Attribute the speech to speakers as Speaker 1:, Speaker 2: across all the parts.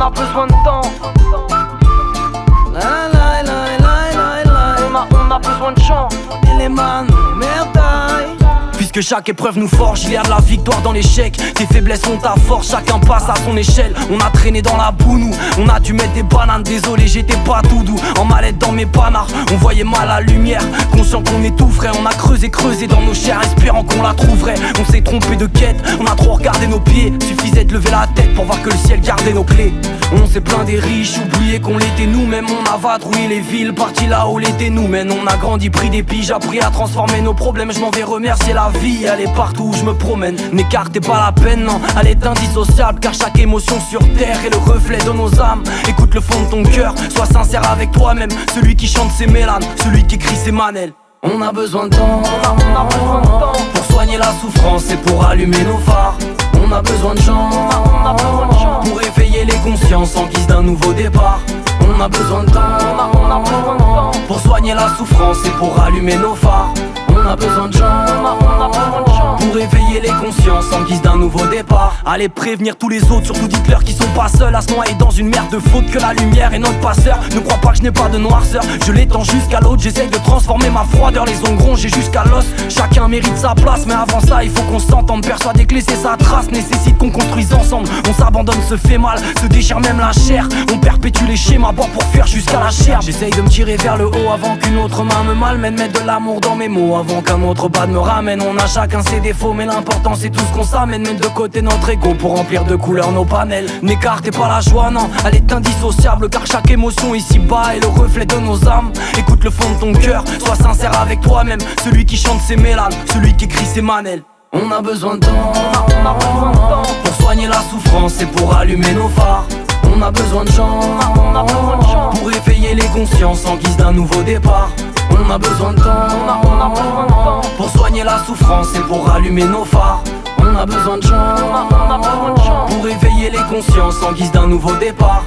Speaker 1: a besoin de temps. On a besoin de chance.
Speaker 2: Et les man, merdaille. Puisque chaque épreuve nous forge, il y a de la victoire dans l'échec. Tes faiblesses sont ta force, chacun passe à son échelle. On a traîné dans la boue, nous, on a dû mettre des bananes. Désolé, j'étais pas tout doux, en mallette dans mes panards. On voyait mal la lumière, conscient qu'on étoufferait. On a creusé dans nos chairs, espérant qu'on la trouverait. On s'est trompé de quête, on a trop regardé nos pieds. Suffisait de lever la tête pour voir que le ciel gardait nos clés. On s'est plaint des riches, oublié qu'on l'était nous-mêmes. On a vadrouillé les villes, parti là où l'été nous mène. On a grandi, pris des piges, appris à transformer nos problèmes. Je m'en vais remercier la vie, elle est partout où je me promène. N'écartez pas la peine, non, elle est indissociable. Car chaque émotion sur terre est le reflet de nos âmes. Écoute le fond de ton cœur, sois sincère avec toi-même. Celui qui chante ses mélanes, celui qui écrit ses manelles. On a besoin de temps,
Speaker 1: on a besoin de temps.
Speaker 2: pour soigner la souffrance et pour allumer nos phares. On a besoin de chance,
Speaker 1: on a besoin de chance.
Speaker 2: pour éveiller les consciences en guise d'un nouveau départ. On a besoin de temps,
Speaker 1: on a besoin de temps.
Speaker 2: pour soigner la souffrance et pour allumer nos phares. On a besoin de chance,
Speaker 1: on a besoin de chance.
Speaker 2: pour éveiller les consciences en guise d'un nouveau départ. Allez prévenir tous les autres, surtout dites-leur qu'ils sont pas seuls à se noyer dans une mer de faute, que la lumière est notre passeur. Ne crois pas que je n'ai pas de noirceur, je l'étends jusqu'à l'autre. J'essaye de transformer ma froideur, les ongles rongés jusqu'à l'os. Chacun mérite sa place, mais avant ça il faut qu'on s'entende. Persuadé que laisser sa trace nécessite qu'on construise ensemble. On s'abandonne, se fait mal, se déchire même la chair. On perpétue les schémas, boire pour fuir jusqu'à la chair. J'essaye de me tirer vers le haut avant qu'une autre main me malmène. Mettre de l'amour dans mes mots avant qu'un autre bad me ramène. On a chacun ses défauts, mais l'important c'est tout ce qu'on s'amène. Mettre de côté notre ego pour remplir de couleurs nos panels. N'écartez pas la joie, non, elle est indissociable. Car chaque émotion ici-bas est le reflet de nos âmes. Écoute le fond de ton cœur, sois sincère avec toi-même. Celui qui chante ses mélanes, celui qui écrit ses manelles. On a besoin de temps,
Speaker 1: on a besoin de temps.
Speaker 2: pour soigner la souffrance et pour allumer nos phares. On a besoin de chance,
Speaker 1: on a besoin de chance.
Speaker 2: pour éveiller les consciences en guise d'un nouveau départ. On a besoin de temps,
Speaker 1: on a besoin de temps.
Speaker 2: pour soigner la souffrance et pour allumer nos phares. On a besoin de chance,
Speaker 1: on a besoin de chance.
Speaker 2: pour éveiller les consciences en guise d'un nouveau départ.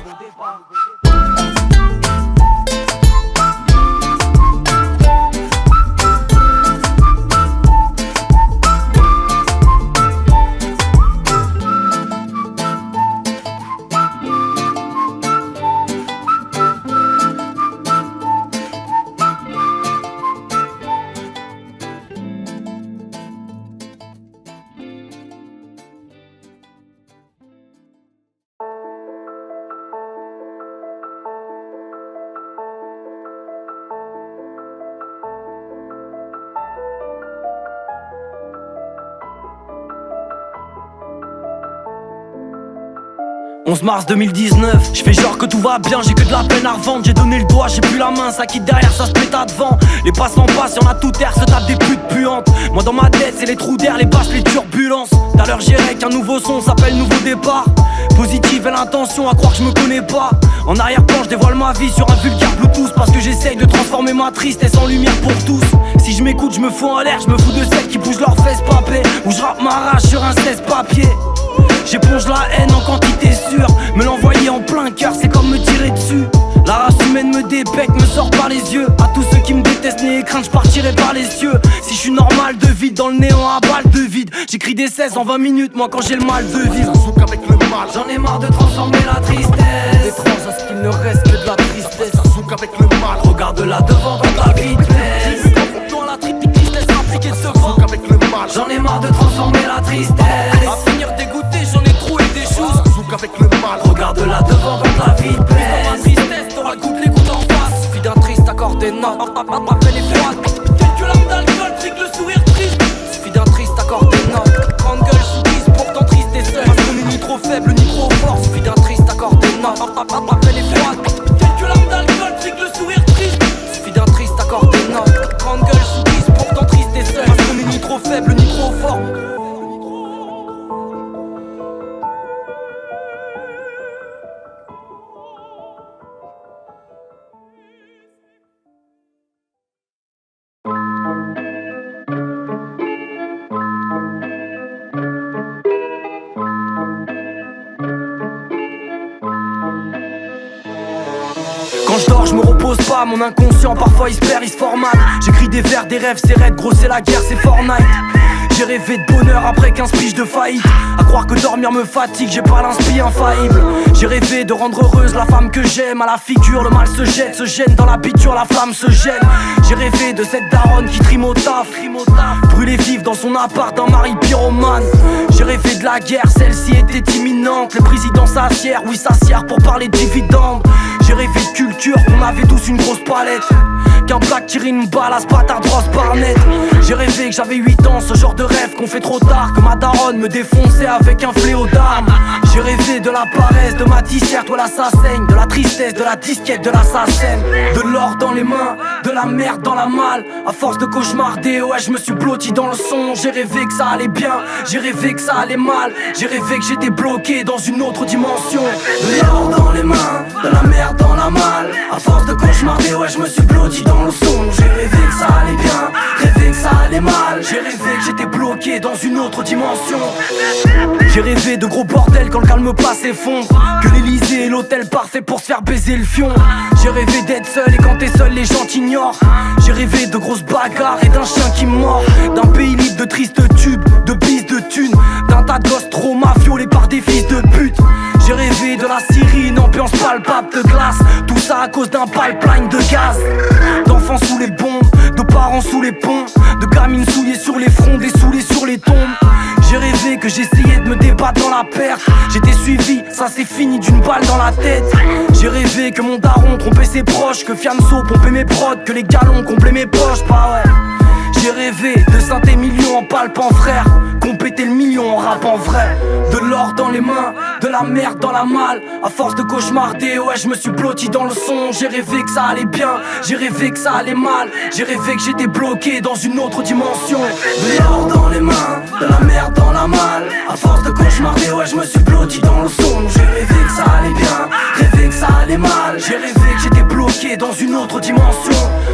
Speaker 2: « 11 mars 2019, je fais genre que tout va bien, j'ai que de la peine à revendre. J'ai donné le doigt, j'ai plus la main, ça quitte derrière, ça se pète à devant. Les passants passent, y'en a tout air, se tapent des putes puantes. Moi dans ma tête, c'est les trous d'air, les bâches, les turbulences. Tout à l'heure j'irai qu'un nouveau son s'appelle nouveau départ. Positive est l'intention, à croire que je me connais pas. En arrière-plan, je dévoile ma vie sur un vulgaire Bluetooth. Parce que j'essaye de transformer ma tristesse en lumière pour tous. Si je m'écoute, je me fous en l'air, je me fous de celles qui bougent leurs fesses papées. Ou je rappe ma rage sur un 16 papier. J'éponge la haine en quantité sûre. Me l'envoyer en plein cœur, c'est comme me tirer dessus. La race humaine me dépecte, me sort par les yeux. À tous ceux qui me détestent, n'ayez crainte, je partirai par les cieux. Si je suis normal de vide, dans le néant à balle de vide. J'écris des 16 en 20 minutes, moi quand j'ai le mal de vivre.
Speaker 3: Avec le mal,
Speaker 2: J'en ai marre de transformer la tristesse. Étrange à ce qu'il ne reste que de la tristesse.
Speaker 3: avec le mal,
Speaker 2: Regarde là devant dans ta vitesse. Dans la tristesse appliquée de ce vent.
Speaker 3: avec le mal,
Speaker 2: J'en ai marre de transformer la tristesse. À finir dégoûté, j'en ai trouvé des choses.
Speaker 3: avec le mal,
Speaker 2: Regarde là devant dans ta vitesse. Dans ma tristesse, t'auras le goût de l'écoute en face. Suffit d'un triste accord des notes. Ma peine est froide. Quelques larmes d'alcool, trique le sourire triste. Suffit d'un triste accord des notes. Grande gueule soumise, pourtant triste et seule. Parce qu'on est ni trop faible ni trop fort. Suffit d'un triste accord des notes. Ma peine est froide. Quelques larmes d'alcool, trique le sourire triste. Suffit d'un triste accord des notes. Grande gueule soumise, pourtant triste et seule. Parce qu'on est ni trop faible ni trop fort. Quand je dors, je me repose pas, mon inconscient parfois il se perd, il se formate. J'écris des vers, des rêves, c'est raide, gros c'est la guerre, c'est Fortnite. J'ai rêvé de bonheur après 15 piges de faillite. À croire que dormir me fatigue, j'ai pas l'inspi infaillible. J'ai rêvé de rendre heureuse la femme que j'aime. À la figure, le mal se jette, se gêne dans la biture, la flamme se gêne. J'ai rêvé de cette daronne qui trime au taf, brûlée vive dans son appart d'un mari pyromane. J'ai rêvé de la guerre, celle-ci était imminente. Les présidents s'assièrent, oui s'assièrent pour parler de dividendes. J'ai rêvé de culture, qu'on avait tous une grosse palette, qu'un black tire une balle à ce bâtard de Ross Barnett. J'ai rêvé que j'avais 8 ans, ce genre de rêve qu'on fait trop tard, que ma daronne me défonçait avec un fléau d'armes. J'ai rêvé de la paresse, de ma disserte, où la saigne, de la tristesse, de la disquette, de l'assassin. De l'or dans les mains, de la merde dans la malle. À force de cauchemarder, ouais je me suis blotti dans le son. J'ai rêvé que ça allait bien, j'ai rêvé que ça allait mal. J'ai rêvé que j'étais bloqué dans une autre dimension. De l'or dans les mains, de la merde dans la malle. À force de cauchemarder, ouais je me suis blotti dans le son. J'ai rêvé que ça allait bien, rêvé que ça allait mal. J'ai rêvé que j'étais bloqué dans une autre dimension. J'ai rêvé de gros bordel quand le calme pas s'effondre, que l'Elysée est l'hôtel parfait pour se faire baiser le fion. J'ai rêvé d'être seul et quand t'es seul les gens t'ignorent. J'ai rêvé de grosses bagarres et d'un chien qui mord. D'un pays libre de tristes tubes, de bises de thunes, d'un tas de gosses trop mafiolés par des fils de pute. J'ai rêvé de la Syrie, une ambiance palpable de glace. Tout ça à cause d'un pipeline de gaz. D'enfants sous les bombes, de parents sous les ponts, de gamines souillées sur les fronts, des saoulés sur les tombes. J'ai rêvé que j'essayais de me débattre dans la perte. J'étais suivi, ça c'est fini d'une balle dans la tête. J'ai rêvé que mon daron trompait ses proches, que Fianso pompait mes prods, que les galons comblaient mes poches, bah ouais. J'ai rêvé de synthé millions en palpant frère, qu'on pétait le million en rappant vrai. De l'or dans les mains, de la merde dans la malle. À force de cauchemarder, ouais je me suis blotti dans le son. J'ai rêvé que ça allait bien, j'ai rêvé que ça allait mal. J'ai rêvé que j'étais bloqué dans une autre dimension. De l'or dans les mains, de la merde dans la malle. À force de cauchemarder, ouais je me suis blotti dans le son. J'ai rêvé que ça allait bien, rêvé que ça allait mal. J'ai rêvé que j'étais bloqué dans une autre dimension.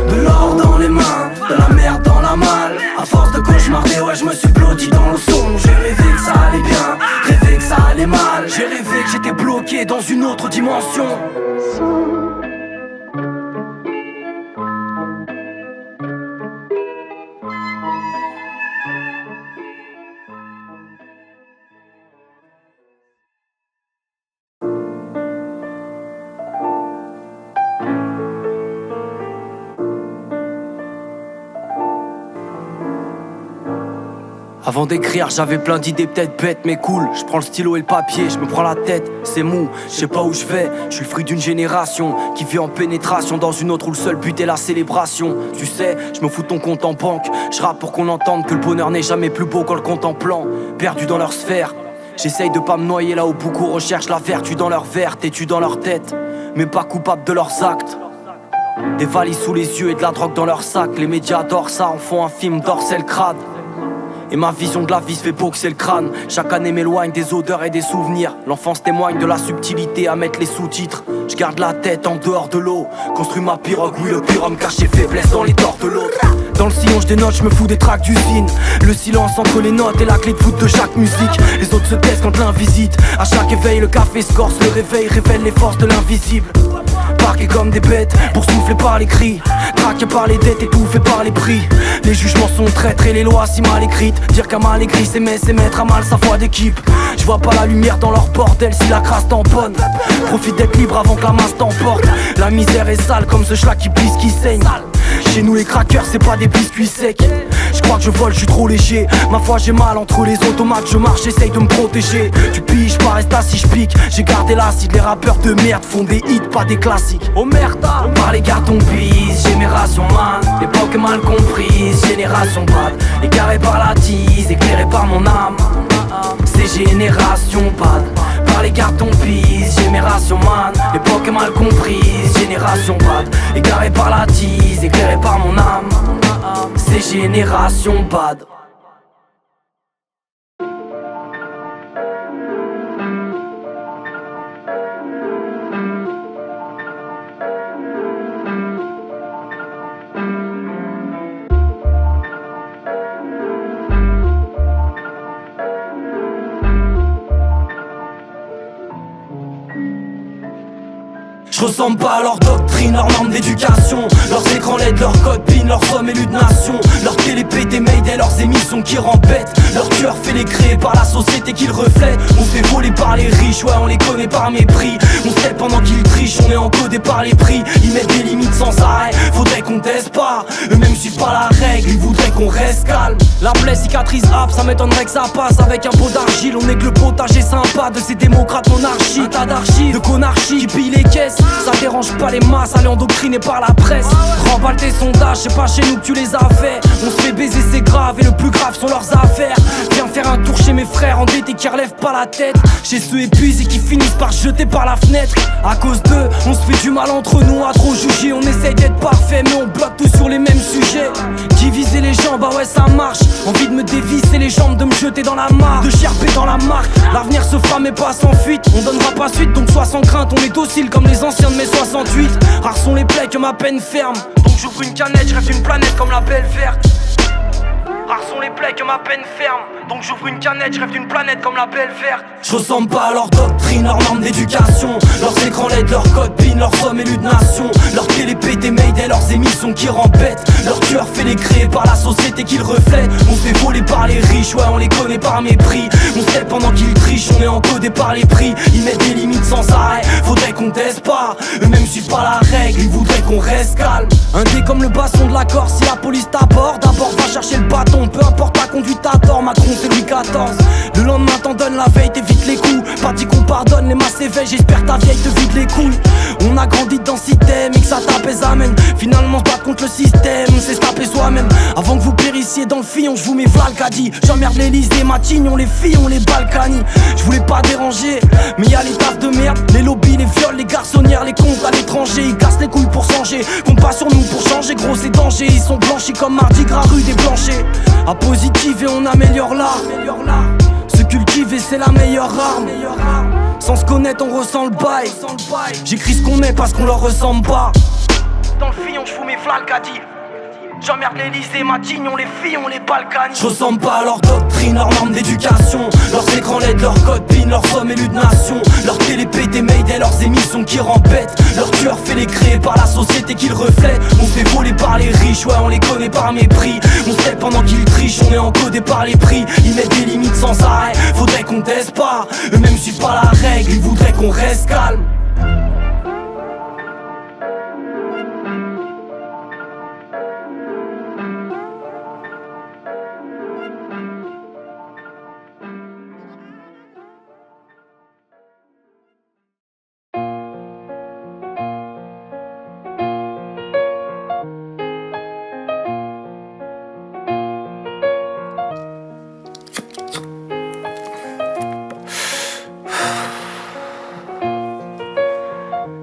Speaker 2: De l'or dans les mains, de la merde dans la malle. À force de cauchemarder, ouais je me suis blotti dans le son. J'ai rêvé que ça allait bien, rêvé que ça allait mal. J'ai rêvé que j'étais bloqué dans une autre dimension. Avant d'écrire, j'avais plein d'idées peut-être bêtes mais cool. Je prends le stylo et le papier, je me prends la tête, c'est mou, je sais pas où je vais. Je suis le fruit d'une génération qui vit en pénétration dans une autre où le seul but est la célébration. Tu sais, je me fous de ton compte en banque. Je rappe pour qu'on entende que le bonheur n'est jamais plus beau qu'en le contemplant. Perdu dans leur sphère, j'essaye de pas me noyer là où beaucoup recherchent la vertu dans leur verre, têtu dans leur tête, mais pas coupable de leurs actes. Des valises sous les yeux et de la drogue dans leur sac. Les médias adorent ça, en font un film d'Orcel crade. Et ma vision de la vie se fait boxer le crâne. Chaque année m'éloigne des odeurs et des souvenirs. L'enfance témoigne de la subtilité à mettre les sous-titres. Je garde la tête en dehors de l'eau. Construis ma pirogue, oui le pire homme cache ses faiblesses dans les torts de l'autre. Dans le sillon je dénote, je me fous des tracks d'usine. Le silence entre les notes est la clé de voûte de chaque musique. Les autres se taisent quand l'un visite. À chaque éveil le café se corse, le réveil révèle les forces de l'invisible. Parqués comme des bêtes, boursouflés par les cris, traqués par les dettes, étouffés par les prix. Les jugements sont traîtres et les lois si mal écrites. Dire qu'un mal écrit c'est mettre à mal sa foi d'équipe. Je vois pas la lumière dans leur bordel si la crasse tamponne. Profite d'être libre avant que la masse t'emporte. La misère est sale comme ce schlag qui pisse qui saigne. Chez nous les crackers c'est pas des biscuits secs. Je crois que je vole, je suis trop léger. Ma foi j'ai mal entre les automates. Je marche, j'essaye de me protéger. Tu piges, pas reste assis, je pique. J'ai gardé l'acide, les rappeurs de merde font des hits, pas des classiques. Oh merde, par les cartons bis, génération man. L'époque est mal comprise, génération bad. Égaré par la tise, éclairé par mon âme. C'est génération bad. Par les cartons bis, génération man. L'époque est mal comprise, génération bad. Égaré par la tise, éclairé par mon âme. C'est génération bad. Je ressemble pas à leur doctrine, leurs normes d'éducation, leurs écrans LED, leurs codes PIN, leurs sommes élus de nation, leurs télé pété Mayday, leurs émissions qui rembêtent, leur tueur fait les créer par la société qu'ils reflètent. On fait voler par les riches, ouais on les connaît par mépris. On se pendant qu'ils trichent, on est encodé par les prix. Ils mettent des limites sans arrêt, faudrait qu'on teste pas. Eux-mêmes suivent pas la règle, ils voudraient qu'on reste calme. La plaie cicatrise âpre, ça m'étonnerait que ça passe avec un pot d'argile. On est que le potager sympa de ces démocrates monarchiques. Un tas d'archives, de conarchie qui pillent les caisses. Ça dérange pas les masses, aller endoctriner par la presse. Remballe tes sondages, c'est pas chez nous que tu les as fait. On se fait baiser c'est grave et le plus grave sont leurs affaires. Viens faire un tour chez mes frères endettés qui relèvent pas la tête. Chez ceux épuisés qui finissent par se jeter par la fenêtre. À cause d'eux, on se fait du mal entre nous à trop juger. On essaye d'être parfait mais on bloque tous sur les mêmes sujets. Diviser les gens, bah ouais ça marche. Envie de me dévisser les jambes, de me jeter dans la mare, de gerber dans la marque. L'avenir se fera mais pas sans fuite. On donnera pas suite donc sois sans crainte. On est docile comme les anciens de mai 68. Rares sont les plaies que ma peine ferme. Donc j'ouvre une canette, je rêve d'une planète comme la belle verte. Rares sont les plaies que ma peine ferme. Donc j'ouvre une canette, je rêve d'une planète comme la belle verte. Je ressemble pas à leur doctrine, leurs normes d'éducation, leurs écrans LED, leurs codes PIN, leurs sommes élus de nation, leurs télé pété Mayday, leurs émissions qui rembêtent, leur tueur fait les créer par la société qu'ils reflètent. On fait voler par les riches, ouais on les connaît par mépris. On se pendant qu'ils trichent, on est encodé par les prix. Ils mettent des limites sans arrêt, faudrait qu'on teste pas. Eux-mêmes suivent pas la règle, ils voudraient qu'on reste calme. Un dé comme le basson de la Corse, si la police t'aborde, d'abord va chercher le bâton. Peu importe ta conduite à tort, Macron c'est Louis XIV. Le lendemain t'en donnes la veille, t'évites les coups. Pas dit qu'on pardonne, les masses éveillent, j'espère ta vieille te vide les couilles. On a grandi dans système et que ça t'apaise amène. Finalement se battre contre le système, c'est se taper soi-même. Avant que vous périssiez dans le fillon, je vous mets v'là le caddie. J'emmerde l'Elysée, Matignon, les filles, on les Balkany. Je voulais pas déranger, mais y'a les tafs de merde. Les lobbies, les viols, les garçonnières, les comptes à l'étranger. Ils cassent les couilles pour changer, compte pas sur nous pour changer. Gros c'est danger, ils sont blanchis comme Mardi Gras rue des Blanchers. À positive et on améliore l'art. Se cultiver c'est la meilleure arme. Sans se connaître on ressent le bail. J'écris ce qu'on est parce qu'on leur ressemble pas. Dans le fillon je fous mes v'là le caddie. J'emmerde l'Elysée, Matignon, les filles, on les Balkany. Je ressemble pas à leur doctrine, leurs normes d'éducation, leurs écrans LED, leurs codes PIN, leurs sommes élus de nation, leurs télé pété Mayday, leurs émissions qui rembêtent, leur tueur fait les créer par la société qu'ils reflètent. On fait voler par les riches, ouais on les connaît par mépris. On se fait pendant qu'ils trichent, on est encodé par les prix. Ils mettent des limites sans arrêt, faudrait qu'on teste pas. Eux-mêmes suivent pas la règle, ils voudraient qu'on reste calme.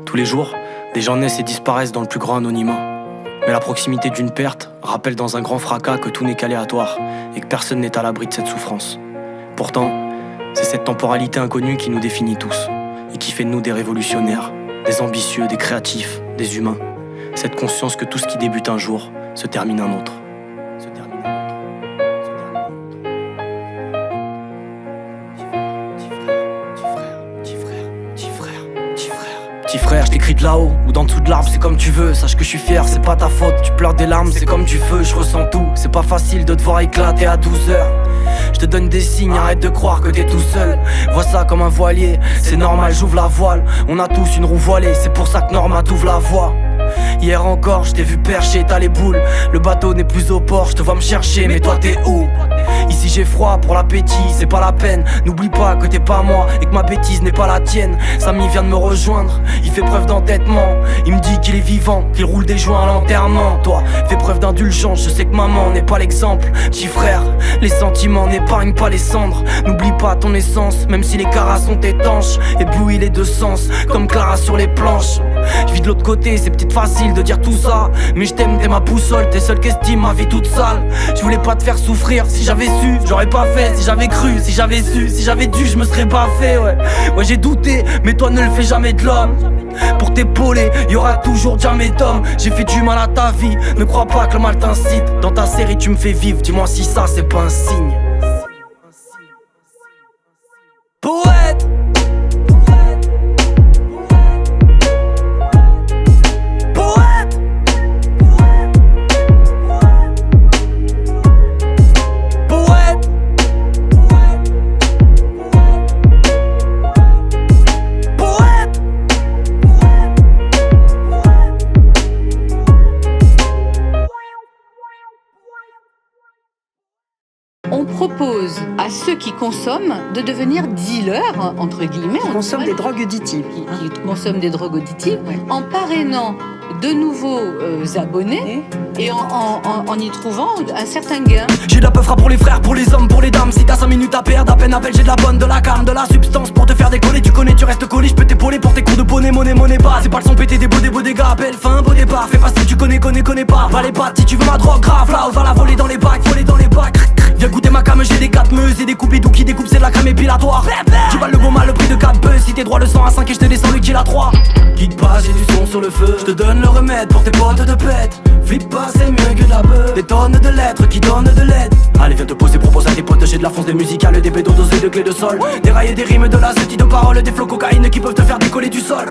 Speaker 2: Tous les jours, des gens naissent et disparaissent dans le plus grand anonymat. Mais la proximité d'une perte rappelle dans un grand fracas que tout n'est qu'aléatoire et que personne n'est à l'abri de cette souffrance. Pourtant, c'est cette temporalité inconnue qui nous définit tous et qui fait de nous des révolutionnaires, des ambitieux, des créatifs, des humains. Cette conscience que tout ce qui débute un jour se termine un autre. Petit frère, je t'écris de là-haut ou d'en dessous de l'arbre, c'est comme tu veux. Sache que je suis fier, c'est pas ta faute. Tu pleures des larmes, c'est comme du feu, je ressens tout. C'est pas facile de te voir éclater à 12h. Je te donne des signes, arrête de croire que t'es tout seul. Vois ça comme un voilier, c'est normal, j'ouvre la voile. On a tous une roue voilée, c'est pour ça que Norma t'ouvre la voie. Hier encore, je t'ai vu percher, t'as les boules. Le bateau n'est plus au port, je te vois me chercher, mais toi t'es où? Ici j'ai froid pour l'appétit, c'est pas la peine. N'oublie pas que t'es pas moi et que ma bêtise n'est pas la tienne. Samy vient de me rejoindre, il fait preuve d'entêtement. Il me dit qu'il est vivant, qu'il roule des joints à l'enterrement. Toi, fais preuve d'indulgence, je sais que maman n'est pas l'exemple. Petit frère, les sentiments n'épargnent pas les cendres. N'oublie pas ton essence, même si les carats sont étanches. Éblouis les deux sens, comme Clara sur les planches. Je vis de l'autre côté, c'est peut-être facile de dire tout ça, mais je t'aime, t'es ma boussole, t'es seul qu'estime ma vie toute sale. Je voulais pas te faire souffrir, si j'avais su, j'aurais pas fait. Si j'avais cru, si j'avais su, si j'avais dû, je me serais pas fait. Ouais j'ai douté, mais toi ne le fais jamais de l'homme. Pour t'épauler, y'aura toujours jamais d'homme. J'ai fait du mal à ta vie, ne crois pas que le mal t'incite. Dans ta série tu me fais vivre, dis-moi si ça c'est pas un signe. Poète.
Speaker 4: propose à ceux qui consomment de devenir dealers, entre guillemets.
Speaker 5: On consomme des drogues auditives.
Speaker 4: Qui consomment des drogues auditives,
Speaker 5: Ouais.
Speaker 4: en parrainant de nouveaux abonnés et en y trouvant un certain gain.
Speaker 2: J'ai de la peufra pour les frères, pour les hommes, pour les dames. Si t'as 5 minutes à perdre, à peine appelle, j'ai de la bonne, de la calme, de la substance pour te faire décoller. Tu connais, tu restes collé, je peux t'épauler pour tes cours de bonnet, monnaie pas. C'est pas le son pété des beaux dégâts, appelle, fin, beau départ. Fais pas si tu connais pas. Va les pattes si tu veux ma drogue grave, là, va la voler dans les bacs, Viens goûter ma cam, j'ai des 4 meuses et des coupes qui découpent, c'est de la crème épilatoire. Tu vales le bon mal, le prix de 4 buzz. Si t'es droit le 100 à 5 et je te descends le kill à 3. Quitte pas, j'ai du son sur le feu. Je te donne le remède pour tes potes de pète. Flippe pas, c'est mieux que de la beuh. Des tonnes de lettres qui donnent de l'aide. Allez, viens te poser, propose à tes potes. J'ai de la fonce, des musicales, des bédos dosés de clés de sol. Des rails et des rimes, de la zeti de paroles, des flots cocaïne qui peuvent te faire décoller du sol.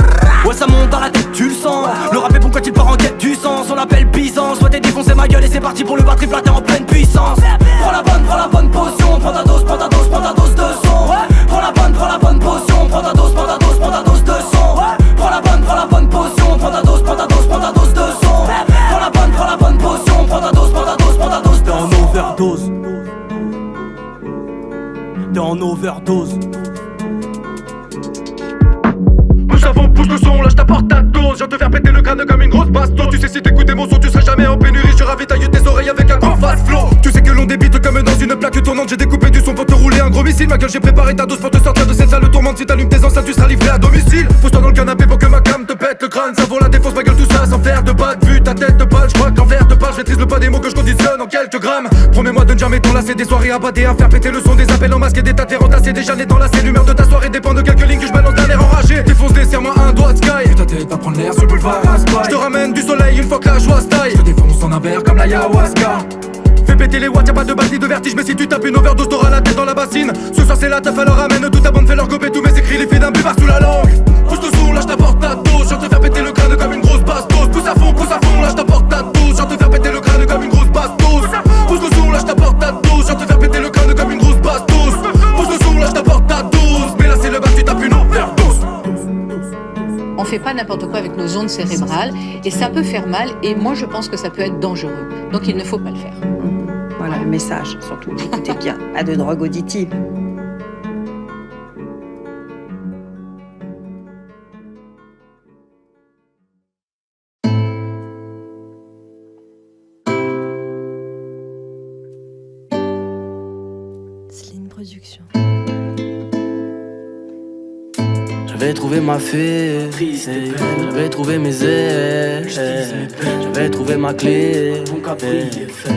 Speaker 2: Ouais, ça monte dans la tête, tu le sens. Le rap est bon quand il part en quête du sens. On l'appelle puissance. Soit t'es défoncé ma gueule et c'est parti pour le batterie platé en pleine puissance. Prends la bonne potion. Prends ta dose, de son. Prends la bonne potion. Prends ta dose, de son. Prends la bonne potion. Prends ta dose, de son. Prends la bonne potion. Prends ta dose, T'es en overdose. T'es en overdose.
Speaker 6: Pousse à fond, pousse le son, là je t'apporte ta dose. Je viens te faire péter le crâne comme une grosse baston. Tu sais si t'écoutes mon son, tu seras jamais en pénurie. Je ravitaille tes oreilles avec un gros fast flow. Tu sais que l'on débite comme dans une plaque tournante. J'ai découpé du son pour te rouler un gros missile. Ma gueule, j'ai préparé ta dose pour te sortir de cette salle tourmente. Si t'allumes tes enceintes, tu seras livré à domicile. Pousse-toi dans le canapé pour que ma cam te pète le crâne. Ça vaut la défense, ma gueule, tout ça sans faire de batte. Vu ta tête de balle, je crois qu'en verre de balle, je maîtrise le pas des mots que je conditionne en quelques grammes. Promets-moi de ne jamais t'enlacer des soirées abatées à faire péter le son des appels en masque et des tâtes entassées. Déjà né dans la l'humeur de ta soirée dépend de quelques lignes que je balance d'un air enragé. Défonce des serre-moi un doigt de sky. Ta tête va prendre l'air sur le boulevard Raspail. Je te ramène du soleil une fois que la joie se taille. Je te défonce en un verre comme l'ayahuasca. Fais péter les watts, y'a pas de batte ni de vertige. Mais si tu tapes une overdose, t'auras la tête dans la bassine. Ce soir c'est la teuf, alors ramène toute ta bande, fais leur gober tous mes écrits, les faits d'un buvard sous la langue. Pousse le son, là je t'apporte ta dose. Je te faire péter le crâne comme une grosse bastos. Pousse à fond, là je t'apporte ta dose. Je te faire péter le crâne comme une grosse bastos. Pousse le son, là je t'apporte ta dose. Je te faire péter le crâne comme une grosse bastos. Pousse le son, là je t'apporte ta dose. Mais là c'est le bas, tu tapes une overdose.
Speaker 4: On fait pas n'importe quoi avec nos ondes cérébrales et ça peut faire mal et moi je pense que ça peut être dangereux. Donc il ne faut pas le faire.
Speaker 5: Voilà le message, surtout écoutez bien, pas de drogue auditive.
Speaker 7: Céline Production.
Speaker 2: J'avais trouvé ma fée, j'avais trouvé mes ailes, j'avais trouvé ma clé. Ton capri est fait.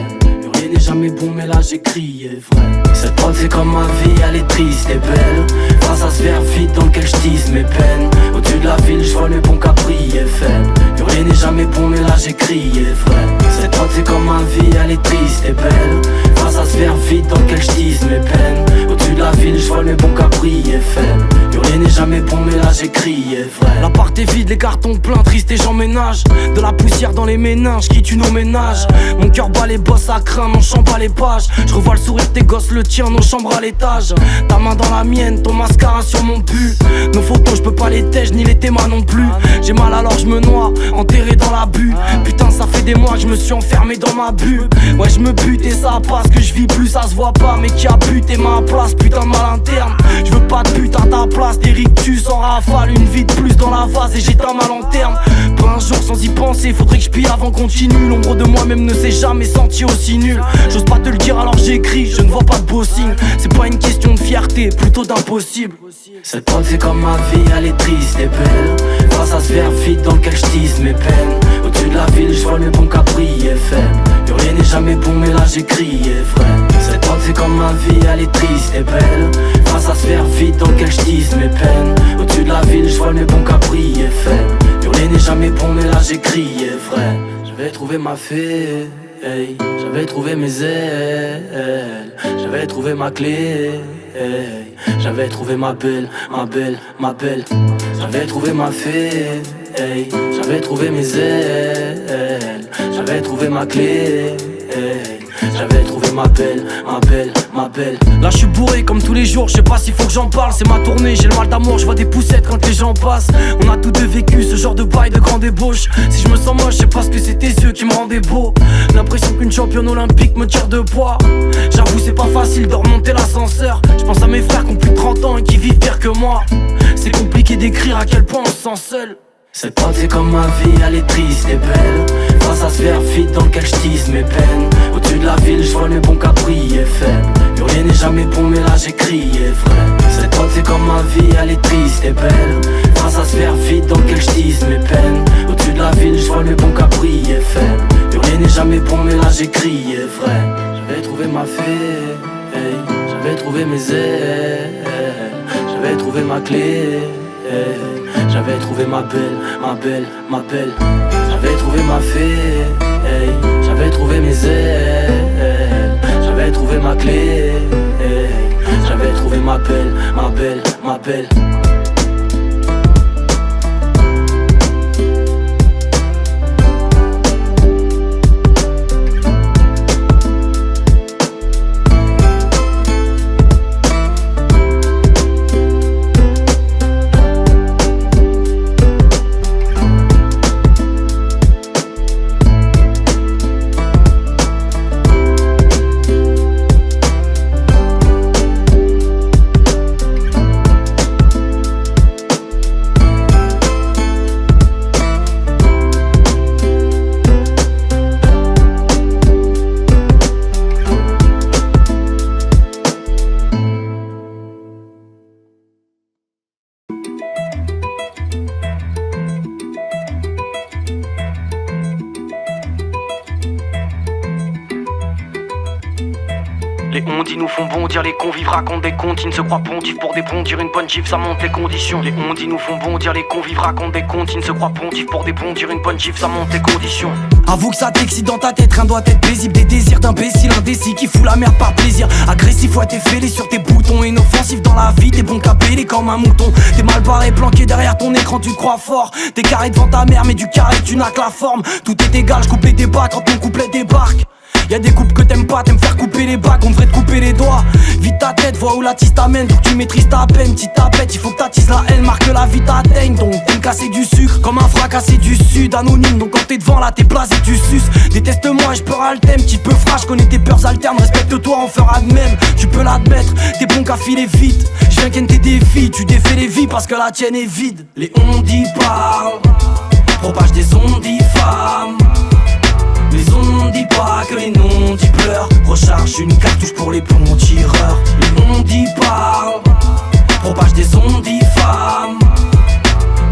Speaker 2: Rien n'est jamais bon, mais là j'ai crié vrai. Cette prod c'est comme ma vie, elle est triste et belle. Face à ce verre vide dans lequel j'tisse mes peines. Au-dessus de la ville, j'vole mes bons capri est faible. Rien n'est jamais bon, mais là j'ai crié vrai. Cette prod c'est comme ma vie, elle est triste et belle. Face à ce verre vide dans lequel j'tisse mes peines. Au-dessus de la ville, j'vole mes bons capri est faible. Rien n'est jamais bon, mais là j'ai crié vrai. L'appart est vide, les cartons pleins, triste et j'emménage. De la poussière dans les méninges, qui tue nos ménages. Mon cœur bat les bosses à craindre, mon champ pas les pages. Je revois le sourire de tes gosses, le tien, nos chambres à l'étage. Ta main dans la mienne, ton mascara sur mon pull. Nos photos, je peux pas les tèches, ni les témas non plus. J'ai mal alors je me noie, enterré dans la bulle. Putain ça fait des mois que je me suis enfermé dans ma bulle. Ouais je me bute et ça passe, que je vis plus, ça se voit pas. Mais qui a buté ma place, putain de mal interne. Je veux pas de but à ta place, des rictus en rafale. Une vie de plus dans la vase et j'éteins ma lanterne. Pas un jour sans y penser, faudrait que je pille avant qu'on continue. L'ombre de moi-même ne s'est jamais senti aussi nul. J'ose pas te le dire alors j'écris, je ne vois pas de beau signe. C'est pas une question de fierté, plutôt d'impossible. Cette prod c'est comme ma vie, elle est triste et belle. Face à ce verre vide dans lequel j'tisse mes peines. Au-dessus de la ville, j'vole mes bons capri et faible. Rien n'est jamais bon mais là j'ai crié vrai. Cette prod c'est comme ma vie, elle est triste et belle. Face à ce verre vide dans lequel j'tisse mes peines. Au-dessus de la ville, j'vole mes bons capri et faible. Rien n'est jamais bon mais là j'ai crié vrai. J'avais trouvé ma fée, hey. J'avais trouvé mes ailes, j'avais trouvé ma clé, hey. J'avais trouvé ma belle, ma belle, ma belle. J'avais trouvé ma fée, hey. J'avais trouvé mes ailes, j'avais trouvé ma clé, hey. J'avais trouvé ma belle, ma belle, ma belle. Là je suis bourré comme tous les jours, je sais pas s'il faut que j'en parle. C'est ma tournée, j'ai le mal d'amour, je vois des poussettes quand les gens passent. On a tous deux vécu ce genre de bail de grande ébauche. Si je me sens moche, je sais pas ce que c'est tes yeux qui me rendaient beau. L'impression qu'une championne olympique me tire de poids. J'avoue c'est pas facile de remonter l'ascenseur. Je pense à mes frères qui ont plus de 30 ans et qui vivent pire que moi. C'est compliqué d'écrire à quel point on se sent seul. Cette pote c'est comme ma vie, elle est triste et belle. Face à ce verre vide dans lequel j'tisse mes peines. Au-dessus de la ville, j'vois le bon capri et faible. Plus rien n'est jamais bon mais là j'ai crié frère. Cette pote c'est comme ma vie, elle est triste et belle. Face à ce verre vide dans lequel j'tisse mes peines. Au-dessus de la ville, j'vois le bon capri et faible. Plus rien n'est jamais bon mais là j'ai crié frère. J'avais trouvé ma fée, hey. J'avais trouvé mes ailes, j'avais trouvé ma clé, hey. J'avais trouvé ma belle, ma belle, ma belle. J'avais trouvé ma fée, hey. J'avais trouvé mes ailes, j'avais trouvé ma clé, hey. J'avais trouvé ma belle, ma belle, ma belle. Les ondis nous font bondir, les convives racontent des contes. Ils ne se croient pontifs pour débondir une bonne gifle, ça monte les conditions. Les ondis nous font bondir, les convives racontent des contes. Ils ne se croient pontifs pour débondir une bonne gifle, ça monte les conditions. Avoue que ça t'excite dans ta tête, rien doit être paisible. Des désirs d'imbécile, indécis qui fout la merde par plaisir. Agressif, ouais t'es fêlé sur tes boutons. Inoffensif dans la vie, t'es bon qu'à bêler comme un mouton. T'es mal barré, planqué derrière ton écran, tu te crois fort. T'es carré devant ta mère, mais du carré tu n'as que la forme. Tout est égal, je coupe les débats quand mon couplet débarque. Y'a des coupes que t'aimes pas, t'aimes faire couper les bagues, on devrait te couper les doigts. Vite ta tête, vois où la tisse t'amène, pour que tu maîtrises ta peine. Petite tapette, il faut que t'attises la haine, marque que la vie t'atteigne. Donc t'aimes casser du sucre, comme un fracassé du sud, anonyme. Donc quand t'es devant là, t'es blasé, tu suces. Déteste-moi, je peur à le thème, petit peu frais, je connais tes peurs alternes. Respecte-toi, on fera de même, tu peux l'admettre. T'es bon qu'à filer vite, je viens ken tes défis. Tu défais les vies parce que la tienne est vide. Les ondis parlent, propage des ondes diffament. Les ondis pas que les non-dits pleurent. Recharge une cartouche pour les bons tireurs. Les ondis parlent, propage des ondes diffament.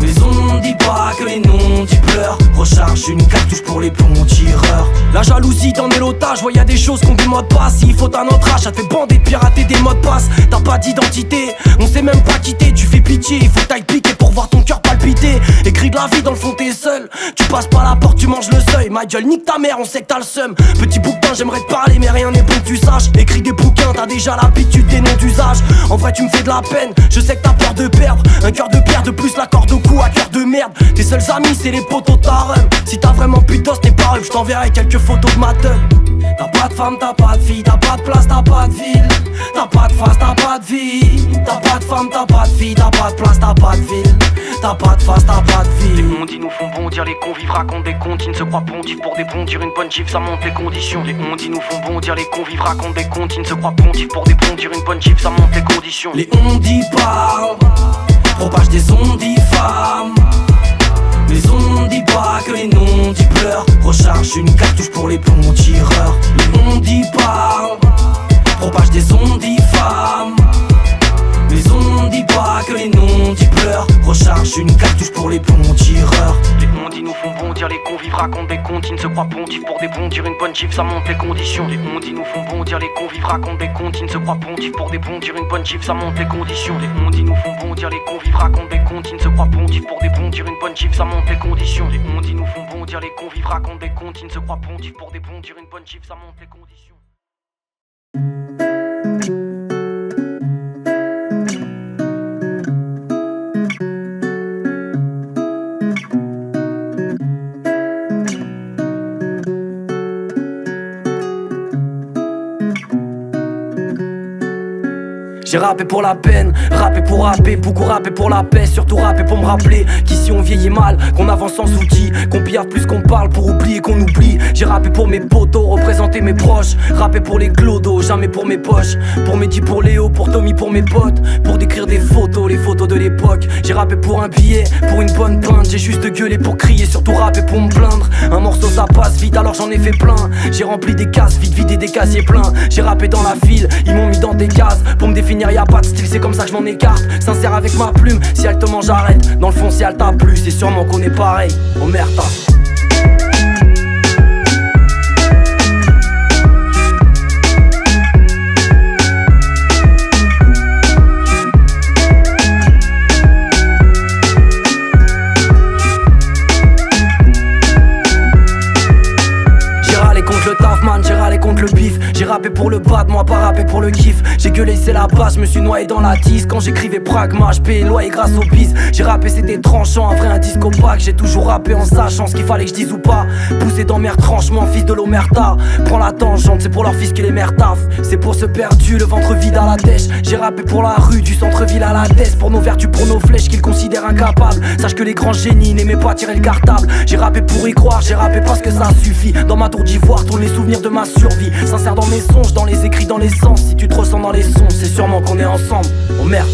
Speaker 2: Les ondis pas que les non-dits pleurent. Recharge une cartouche pour les bons tireurs. La jalousie t'en est l'otage, ouais y'a des choses qu'on démode pas. S'il faut à notre âge, ça te fait bander de pirater des mots de passe. T'as pas d'identité, on sait même pas quitter. Tu fais pitié, il faut que t'ailles piquer pour voir ton cœur palpiter. Écrit de la vie dans le fond t'es seul. Tu passes pas la porte, tu manges le seuil. Ma gueule, nique ta mère, on sait que t'as le seum. Petit bouquin, j'aimerais te parler mais rien n'est bon que tu saches. Écris des bouquins, t'as déjà l'habitude des noms d'usage. En vrai tu me fais de la peine, je sais que t'as peur de perdre. Un cœur de pierre de plus, la corde au cou à cœur de merde. Tes seuls amis c'est les potos ta rhum. Si t'as vraiment plus d'os t'es pas rhum, je t'enverrai quelques photos de ma teub. T'as pas de femme, t'as pas de fille, t'as pas de place, t'as pas de ville. T'as pas de face, t'as pas de vie. T'as pas de femme, t'as pas de fille, t'as pas de place, t'as pas de ville. T'as pas de face, t'as pas de vie. Les ondis nous font bondir, les convives racontent des contes. Ils ne se croient pontifs pour débondir une bonne gifle, ça monte les conditions. Les ondis nous font bondir, les convives racontent des contes. Ils ne se croient pontifs pour débondir une bonne gifle, ça monte les conditions. Les ondis parlent, propage des ondes diffament. Les ondis pas que les non-dits pleurent. Recharge une cartouche pour les bons tireurs. Les ondis parlent, propage des ondes diffament. Les ondis pas que les non-dits pleurent. Recharge une cartouche pour les bons tireurs. Les ondis nous font bondir, les convives racontent des contes. Ils ne se croient pontifs pour débondir une bonne gifle, ça monte les conditions. Les ondis nous font bondir, les convives racontent des contes. Ils ne se croient pontifs pour débondir une bonne gifle, ça monte les conditions. Les ondis nous font bondir, les convives racontent des contes. Ils ne se croient pontifs pour débondir une bonne gifle, ça monte les conditions. Les ondis nous font bondir, les convives racontent des contes. Ils ne se croient pontifs pour débondir une bonne gifle, ça monte les conditions. J'ai rappé pour la peine, rappé pour rapper, beaucoup rappé pour la paix, surtout rappé pour me rappeler qu'ici on vieillit mal, qu'on avance sans outils, qu'on pillave plus qu'on parle pour oublier qu'on oublie. J'ai rappé pour mes potos, représenter mes proches, rappé pour les clodos, jamais pour mes poches, pour Mehdi, pour Léo, pour Tommy, pour mes potes, pour décrire des photos, les photos de l'époque. J'ai rappé pour un billet, pour une bonne plainte, j'ai juste gueulé pour crier, surtout rappé pour me plaindre. Un morceau ça passe vite alors j'en ai fait plein. J'ai rempli des cases vides, vidé des casiers pleins. J'ai rappé dans la file, ils m'ont mis dans des cases. Pour me définir y'a pas de style, c'est comme ça que je m'en écarte. Sincère avec ma plume, si elle te mange j'arrête. Dans le fond si elle t'a plu, c'est sûrement qu'on est pareil. Oh merde. J'ai râlé contre le bif, j'ai rappé pour le bad, moi pas rappé pour le kiff. J'ai gueulé c'est la base, je me suis noyé dans la tisse. Quand j'écrivais pragma, je payais loyer grâce au bis. J'ai rappé c'était tranchant, un vrai un disque opaque. J'ai toujours rappé en sachant ce qu'il fallait que je dise ou pas. Poussé dans mes retranchements, fils de l'omerta. Prends la tangente, c'est pour leur fils que les mères taffent. C'est pour ce perdu, le ventre vide à la dèche. J'ai rappé pour la rue, du centre-ville à la tête. Pour nos vertus, pour nos flèches qu'ils considèrent incapables. Sache que les grands génies n'aimaient pas tirer le cartable. J'ai rappé pour y croire, j'ai rappé parce que ça suffit. Dans ma tour d'ivoire, tourne les souvenirs de ma survie. Sincère dans mes songes, dans les écrits, dans les sens. Si tu te ressens dans les sons, c'est sûrement qu'on est ensemble. Oh merde.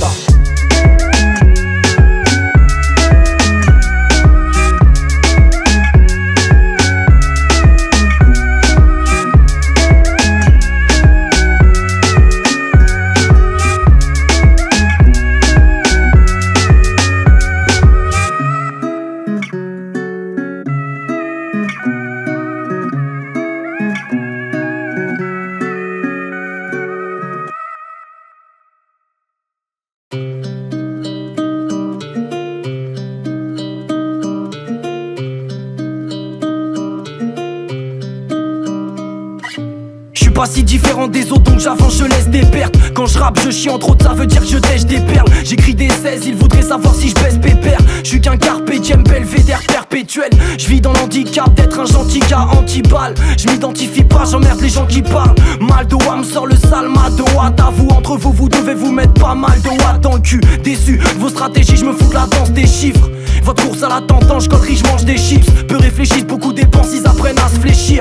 Speaker 2: Pas si différent des autres donc j'avance je laisse des pertes. Quand je rappe je chie entre autres ça veut dire que je dèche des perles. J'écris des 16 ils voudraient savoir si je baisse pépère. Je suis qu'un carpe diem belvédère perpétuel. Je vis dans l'handicap d'être un gentil gars anti-balle. Je m'identifie pas j'emmerde les gens qui parlent mal de Wam sort le salma de Watt. À vous entre vous vous devez vous mettre pas mal de Watt dans le cul. Déçu de vos stratégies je me fous de la danse des chiffres. Votre course à la tendance, je je mange des chips. Peu réfléchissent, beaucoup dépensent, ils apprennent à se fléchir.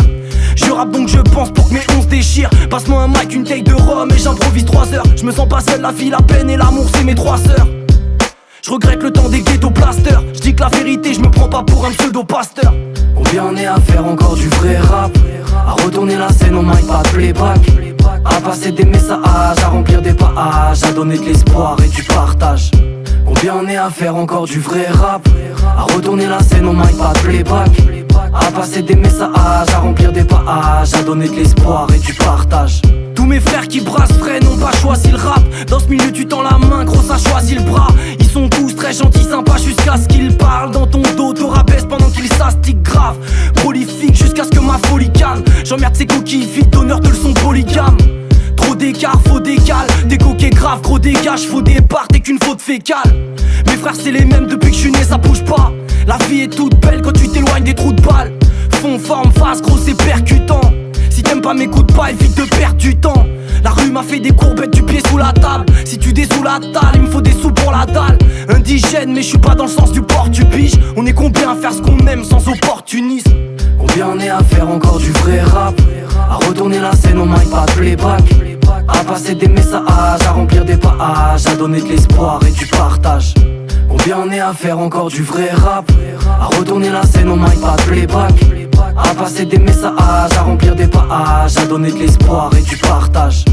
Speaker 2: Je rappe donc je pense pour que mes 11 déchirent. Passe-moi un mic, une taille de rhum et j'improvise 3 heures. Je me sens pas seul, la vie, la peine et l'amour c'est mes 3 sœurs. Je regrette le temps des ghetto blasters. Je dis que la vérité, je me prends pas pour un pseudo-pasteur. Combien on est à faire encore du vrai rap, à retourner la scène au mic, pas de playback, à passer des messages, à remplir des pages, à donner de l'espoir et du partage. Combien on est à faire encore du vrai rap, à retourner la scène au mic, pas de playback, à passer des messages, à remplir des pages, à donner de l'espoir et du partage. Tous mes frères qui brassent frais n'ont pas choisi le rap. Dans ce milieu tu tends la main, gros ça choisit le bras. Ils sont tous très gentils, sympas jusqu'à ce qu'ils parlent dans ton dos, te rabaisse pendant qu'ils s'astiquent grave. Prolifique jusqu'à ce que ma folie calme. J'emmerde ces coquilles vides d'honneur de leçons polygames. Trop d'écart, faux décale, t'es coquet grave, gros dégage, faux départ, t'es qu'une faute fécale. Mes frères c'est les mêmes depuis que je suis né, ça bouge pas. La vie est toute belle quand tu t'éloignes des trous de balles. Fond, forme, face, gros c'est percutant. Si t'aimes pas m'écoute pas, évite de perdre du temps. La rue m'a fait des courbettes du pied sous la table. Si tu dessous la dalle, il me faut des sous pour la dalle. Indigène mais je suis pas dans le sens du port du biche. On est combien à faire ce qu'on aime sans opportunisme. Combien on est à faire encore du vrai rap, à retourner la scène au mic, pas de playback, à passer des messages, à remplir des pages, à donner de l'espoir et du partage. Combien on est à faire encore du vrai rap, à retourner la scène au mic, pas de playback, à passer des messages, à remplir des pages, à donner de l'espoir et du partage.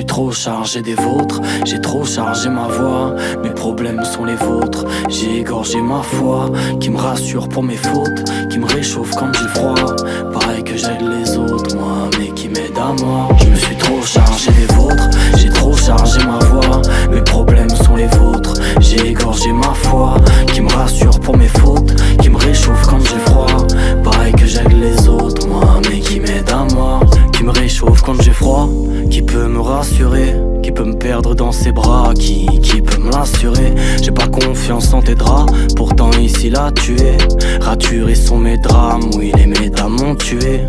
Speaker 2: Trop chargé des vôtres, j'ai trop chargé ma voix. Mes problèmes sont les vôtres, j'ai égorgé ma foi. Qui me rassure pour mes fautes, qui me réchauffe quand j'ai froid. Pareil que j'aide les autres, moi, mais qui m'aide à moi. Je me suis trop trop chargé des vôtres, j'ai trop chargé ma voix. Mes problèmes sont les vôtres, j'ai égorgé ma foi. Qui me rassure pour mes fautes, qui me réchauffe quand j'ai froid. Pareil que j'aide les autres, moi, mais qui m'aide à moi. Qui me réchauffe quand j'ai froid, qui peut me rassurer, qui peut me perdre dans ses bras, qui peut me l'assurer. J'ai pas confiance en tes draps, pourtant ici là tu es. Raturés sont mes drames, oui les médames m'ont tué.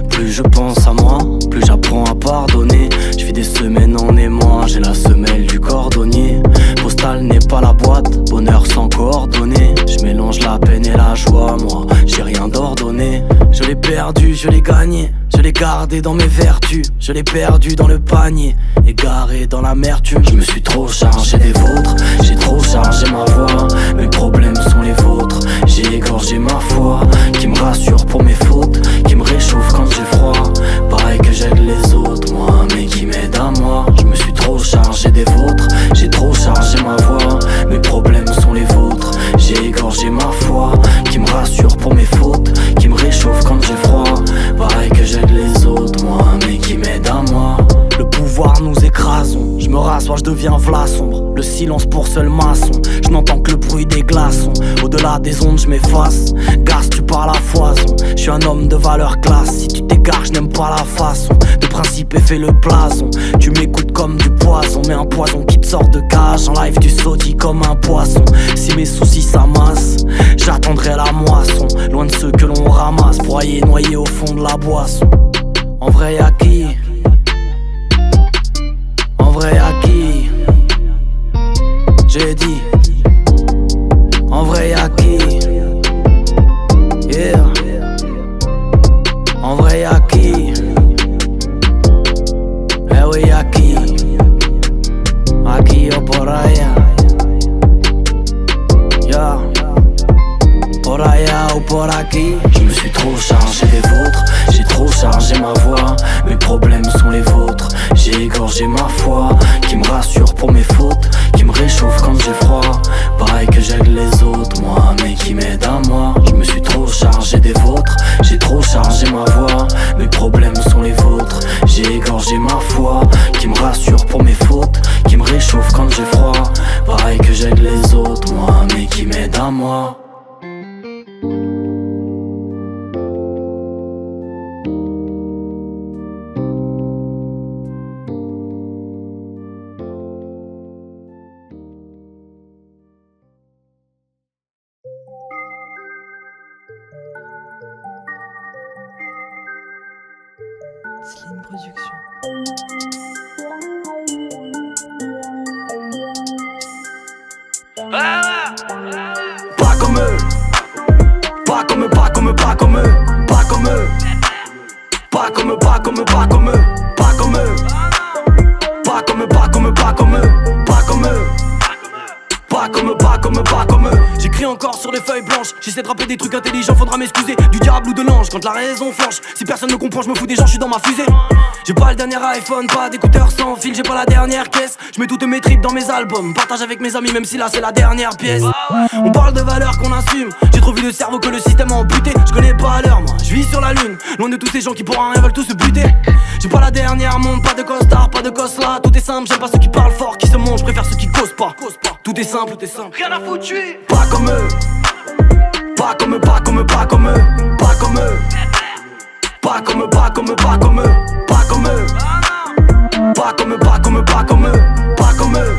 Speaker 2: Plus je pense à moi, plus j'apprends à pardonner. Je vis des semaines en émoi, j'ai la semelle du cordonnier. Postal n'est pas la boîte, bonheur sans coordonnées. Je mélange la peine et la joie, moi j'ai rien d'ordonné. Je l'ai perdu, je l'ai gagné, je l'ai gardé dans mes vertus. Je l'ai perdu dans le panier, égaré dans l'amertume. Je me suis trop chargé des vôtres, j'ai trop chargé ma voix. Mes problèmes sont les vôtres, j'ai égorgé ma foi. Qui me rassure pour mes fautes, qui me réchauffe quand j'ai froid. Pareil que j'aide les autres, moi, mais qui m'aide à moi. Je me suis trop chargé des vôtres, j'ai trop chargé ma voix. Mes problèmes sont les vôtres, j'ai égorgé ma foi. Qui me rassure pour mes fautes, qui me réchauffe quand j'ai froid. Pareil que j'aide les autres, moi, mais qui m'aide à moi. Le pouvoir nous écrasons, je me rassois, je deviens v'là sombre. Le silence pour seul maçon, je n'entends que le bruit des glaçons. Au-delà des ondes je m'efface, Gas tu parles à foison. Je suis un homme de valeur classe, si tu t'égares je n'aime pas la façon. De principe et fais le blason, tu m'écoutes comme du poison. Mais un poison qui te sort de cage, en live tu saudis comme un poisson. Si mes soucis s'amassent, j'attendrai la moisson. Loin de ceux que l'on ramasse, broyés, noyés au fond de la boisson. En vrai y'a qui? En vrai y'a qui? J'ai dit. En vrai y'a qui? Yeah. En vrai y'a qui? Eh oui y'a qui? Aquí o por allá. Yeah. Por allá ou por aquí. Je me suis trop chargé des vôtres, j'ai trop chargé ma voix. Mes problèmes sont les vôtres, j'ai égorgé ma foi. Qui me rassure pour mes fautes, qui me réchauffe quand j'ai froid. Pareil que j'aide les autres, moi, mais qui m'aide à moi. Je me suis trop chargé des vôtres, j'ai trop chargé ma voix. Mes problèmes sont les vôtres, j'ai égorgé ma foi. Qui me rassure pour mes fautes, qui me réchauffe quand j'ai froid. Pareil que j'aide les autres, moi, mais qui m'aide à moi.
Speaker 5: Slim Production.
Speaker 2: Pas comme eux, pas comme eux, pas comme eux, pas comme eux, pas comme eux, pas comme eux, pas comme eux, pas comme eux, pas comme eux, pas comme eux, pas comme eux, pas comme eux, pas comme eux. Pas comme eux, pas comme eux, pas comme eux. J'écris encore sur les feuilles blanches. J'essaie de rapper des trucs intelligents, faudra m'excuser. Du diable ou de l'ange, quand la raison flanche. Si personne ne comprend, je me fous des gens, je suis dans ma fusée. J'ai pas le dernier iPhone, pas d'écouteurs sans fil. J'ai pas la dernière caisse, je mets toutes mes tripes dans mes albums. Partage avec mes amis, même si là c'est la dernière pièce. On parle de valeurs qu'on assume. J'ai trop vu de cerveau que le système a amputé. Je connais pas l'heure, moi, je vis sur la lune. Loin de tous ces gens qui pour rien veulent tous se buter. J'ai pas la dernière montre, pas de costard, pas de cosla. Tout est simple, j'aime pas ceux qui parlent fort, qui se montrent. Je préfère ceux qui causent pas. Tout est simple, tout est simple.
Speaker 1: Rien à foutu.
Speaker 2: Pas comme eux, pas comme eux, pas comme eux, pas comme eux, pas comme eux, pas comme eux, pas comme eux, pas comme eux, pas comme eux, pas comme eux, pas comme eux, pas comme eux, pas comme eux,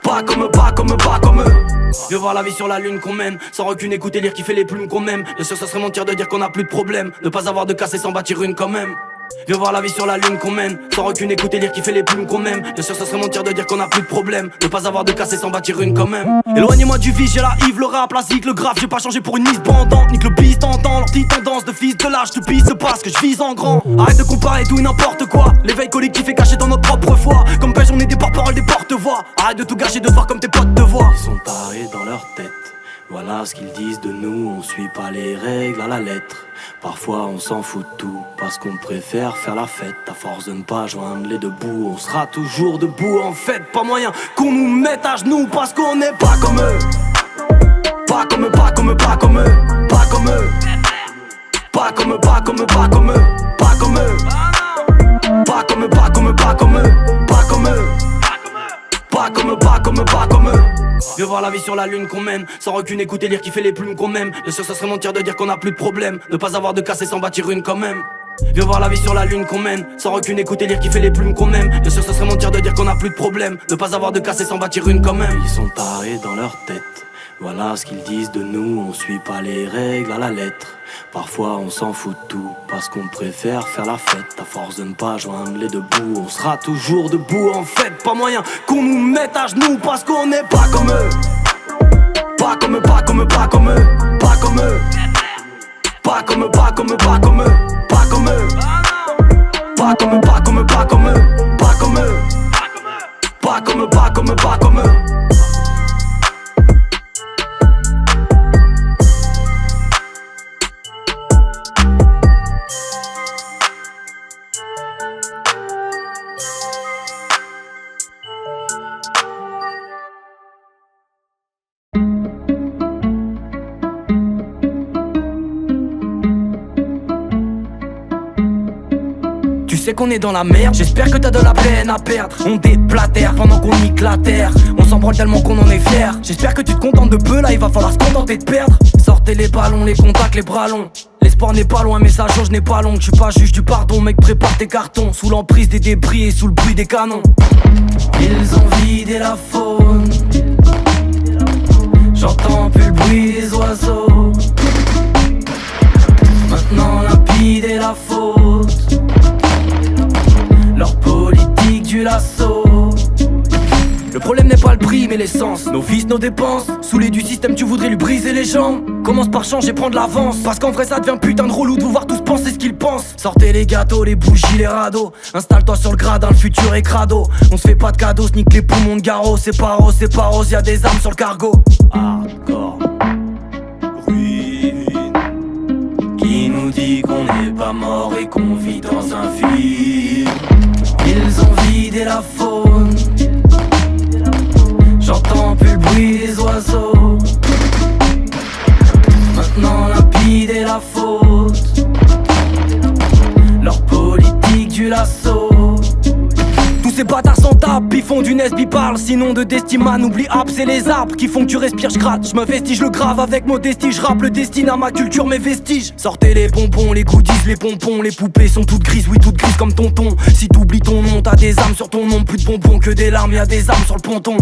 Speaker 2: pas comme eux, pas comme eux, pas comme eux. Viens voir la vie sur la lune qu'on mène, sans rancune, écouter, lire, kiffer les plumes qu'on m'aime. Bien sûr ça serait mentir de dire qu'on a plus de problème, ne pas avoir de casse et s'en bâtir une quand même. Viens voir la vie sur la lune qu'on mène, sans rancune, écouter, lire, kiffer les plumes qu'on m'aime. Bien sûr ça serait mentir de dire qu'on a plus de problème, ne pas avoir de casse et s'en bâtir une quand même. Éloignez-moi du vice, j'ai la Yves, le rap, la zik, le graphe. J'ai pas changé pour une mise bandante, nique le bis, t'entends leur petite tendance de fils de lâche, de pisse parce que je vise en grand. Arrête de comparer tout et n'importe quoi, l'éveil collectif est caché dans notre propre foi. Comme pêche on est des porte-paroles, des porte-voix. Arrête de tout gâcher, de te voir comme tes potes de voix. Ils sont tarés dans leur tête, voilà ce qu'ils disent de nous, on suit pas les règles à la lettre. Parfois on s'en fout de tout, parce qu'on préfère faire la fête. À force de ne pas joindre les deux bouts, on sera toujours debout. En fait, pas moyen qu'on nous mette à genoux, parce qu'on n'est pas comme eux. Pas comme eux, pas comme eux, pas comme eux, pas comme eux. Pas comme eux, pas comme eux, pas comme eux, pas comme eux. Pas comme eux, pas Viens voir la vie sur la lune qu'on mène, sans rancune, écouter, lire, kiffer les plumes qu'on m'aime. Bien sûr ça serait mentir de dire qu'on a plus de problème, ne pas avoir de casse et s'en bâtir une quand même. Viens voir la vie sur la lune qu'on mène, sans rancune, écouter, lire, kiffer les plumes qu'on aime. Bien sûr ça serait mentir de dire qu'on a plus de problème, ne pas avoir de casse et s'en bâtir une quand même. Ils sont tarés dans leur tête, voilà ce qu'ils disent de nous, on suit pas les règles à la lettre. Parfois on s'en fout de tout, parce qu'on préfère faire la fête. À force de ne pas joindre les deux bouts, on sera toujours debout en fait. Pas moyen qu'on nous mette à genoux, parce qu'on n'est pas comme eux. Pas comme eux, pas comme eux, pas comme eux, pas comme eux. Pas comme eux, pas comme eux, pas comme eux, pas comme eux. Pas comme eux, pas comme eux, pas comme eux, pas comme eux. Pas comme eux, pas comme eux, pas comme eux. Tu sais qu'on est dans la merde, j'espère que t'as de la peine à perdre. On déblatère pendant qu'on nique la terre, on s'en branle tellement qu'on en est fier. J'espère que tu te contentes de peu, là il va falloir se contenter de perdre. Sortez les ballons, les contacts, les bras longs. L'espoir n'est pas loin mais sa jauge n'est pas longue. Je suis pas juge du pardon, mec prépare tes cartons. Sous l'emprise des débris et sous le bruit des canons. Ils ont vidé la faune, j'entends plus le bruit des oiseaux. Maintenant limpide est la faute, leur politique du lasso. Le problème n'est pas le prix mais l'essence, nos vices, nos dépenses. Saoulé du système tu voudrais lui briser les jambes. Commence par changer, prendre l'avance, parce qu'en vrai ça devient putain de relou de vous voir tous penser ce qu'ils pensent. Sortez les gâteaux, les bougies, les radeaux. Installe-toi sur le gradin, le futur est crado. On se fait pas de cadeaux, snique les poumons de garrot. C'est pas rose, y'a des armes sur le cargo. Hardcore, ruine. Qui nous dit qu'on n'est pas mort et qu'on vit dans un film. Ils ont vidé la faune, j'entends plus le bruit des oiseaux. Maintenant limpide est la faute, leur politique du lasso. Tous ces bâtards s'en tapent, ils font du Nesby parle. Sinon de Destima, n'oublie App, c'est les arbres qui font que tu respires, je gratte. Je me vestige, le grave avec modestie, je rappe le destin à ma culture, mes vestiges. Sortez les bonbons, les goodies, les pompons. Les poupées sont toutes grises, oui toutes grises comme tonton. Si t'oublies ton nom, t'as des âmes sur ton nom. Plus de bonbons que des larmes, y'a des armes sur le ponton.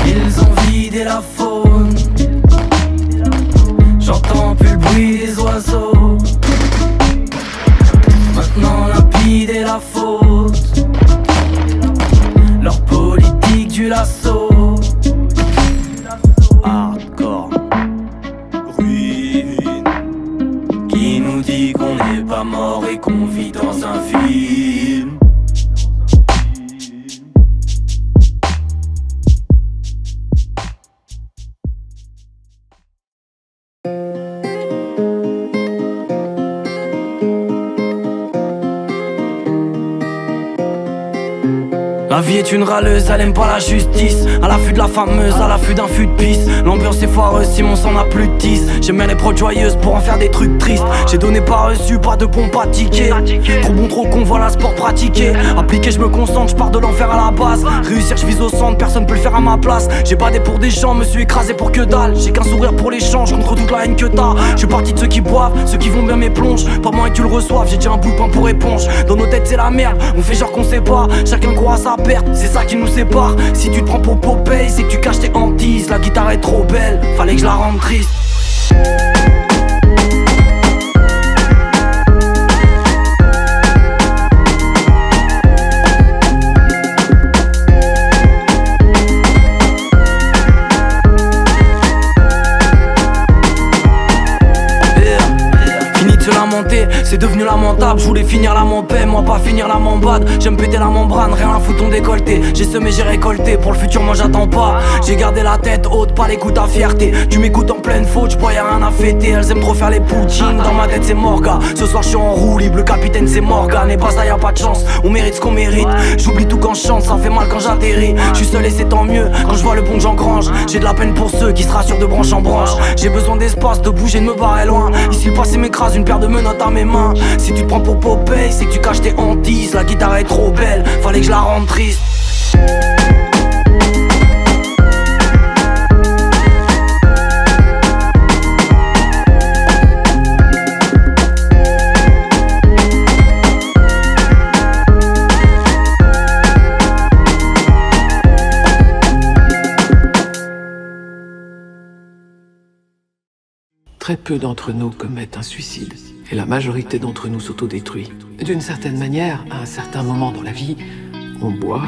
Speaker 2: Ils ont vidé la faune, j'entends plus le bruit des oiseaux. Maintenant limpide est la faute, leur politique du lasso. Hardcore, ruine. Qui nous dit qu'on n'est pas mort et qu'on vit dans un film. La vie est une râleuse, elle aime pas la justice. À l'affût de la fameuse, à l'affût d'un fût de pisse. L'ambiance est foireuse, Simon s'en a plus de 10. J'aime bien les prods joyeuses pour en faire des trucs tristes. J'ai donné pas reçu, pas de bon, pas ticket. Trop bon, trop con, voilà sport pratiqué. Appliqué, je me concentre, je pars de l'enfer à la base. Réussir, je vise au centre, personne peut le faire à ma place. J'ai badé pour des gens, me suis écrasé pour que dalle. J'ai qu'un sourire pour l'échange, contre toute la haine que t'as. Je suis parti de ceux qui boivent, ceux qui vont bien mes plonges. Pas moins que tu le reçoives, j'ai déjà un bout de pain pour éponge. Dans nos têtes c'est la merde, on fait genre qu'on sait pas. Chacun croit à sa perte, c'est ça qui nous sépare. Si tu te prends pour Popeye, c'est que tu caches tes hantises. La guitare est trop belle, fallait que je la rende triste. C'est devenu lamentable, je voulais finir la paix, moi pas finir la mambade. J'aime péter la membrane, rien à foutre ton décolleté. J'ai semé, j'ai récolté, pour le futur moi j'attends pas. J'ai gardé la tête haute, pas l'écoute à fierté. Tu m'écoutes en pleine faute, j'bois y'a rien à fêter. Elles aiment trop faire les poutines, dans ma tête c'est Morga. Ce soir je suis en roue libre, le capitaine c'est Morgan. Et basta y'a pas de chance, on mérite ce qu'on mérite. J'oublie tout quand je chante, ça fait mal quand j'atterris. Je suis seul et c'est tant mieux, quand je vois le bon que j'engrange. J'ai de la peine pour ceux qui se rassurent de branche en branche. J'ai besoin d'espace, de bouger, de me barrer loin. Ici le passé m'écrase, une paire de menottes à mes mains. Si tu te prends pour Popeye, c'est que tu caches tes hantises. La guitare est trop belle, fallait que je la rende triste.
Speaker 7: très peu d'entre nous commettent un suicide. Et la majorité d'entre nous s'autodétruit. D'une certaine manière, à un certain moment dans la vie, on boit,